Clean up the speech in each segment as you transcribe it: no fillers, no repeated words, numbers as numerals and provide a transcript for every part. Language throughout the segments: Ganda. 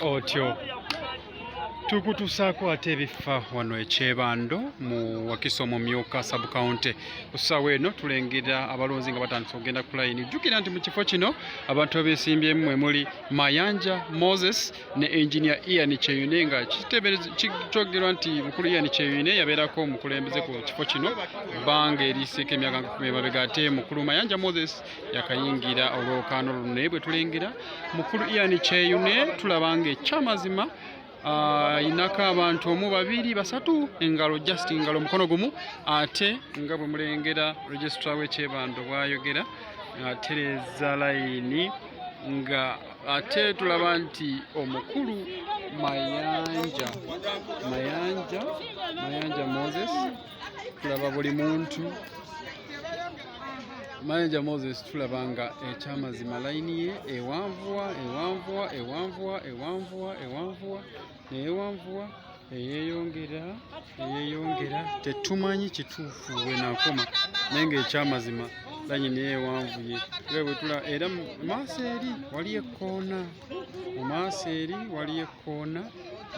otyo tukutusaako ate ebifa wano ekyebando mu Wakiso mu Myuka sub-county. Ku ssaawa eno tulengera abalonzi nga batandise okugenda ku layini. Jjukira nti mu kifo kino abantu abeesimbyemu mwe muli Mayanja Moses ne Engineer Ian Kyeyune, nga kitogerwa nti mukulu Ian Kyeyune yabeerako omukulembeze ku kifo kino bbanga eriseeko emyaka 10 emabega, ate mukulu Mayanja Moses yakayingira olwokaano luno. Naye bwe tulengera mukulu Ian Kyeyune tulaba nga ekyamazima inako abantu omu babiri basatu engalo just engalo mukono gumu, ate nga bwe mulengera registrar w'ekyebando bwayogera atereza layini, nga ate tulaba nti omukulu Mayanja Moses tulaba buli muntu Mayanja Moses tulaba nga ekyamazima layini ye ewanvuwa eyeeyongera tetumanyi kituufu we nakoma, naye ng'ekyamazima layini ye ewanvuye. Era mu maaso eri waliyo ekkoona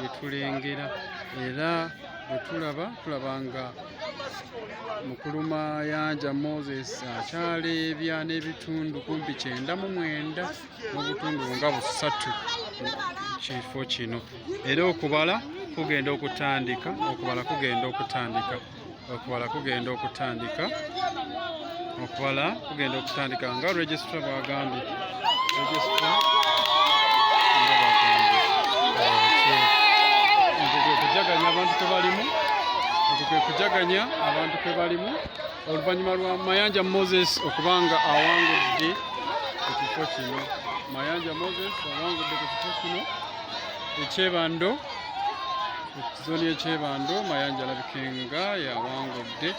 yetulengera, era tulaba nga mukulu Mayanja Moses akyaleebya n'ebitundu kumpi 99 n'obutundu nga 3 kifo kino. Era okubala kugenda okutandika nga registrar bwagambye. Kujaganya abantu kwe balimu oluvannyuma lwa Mayanja Moses okubanga awangudde ekifo kino. Mayanja Moses awangudde ku kifo kino ekyebando, zooni y'ekyebando. Mayanja alabikenga yawangudde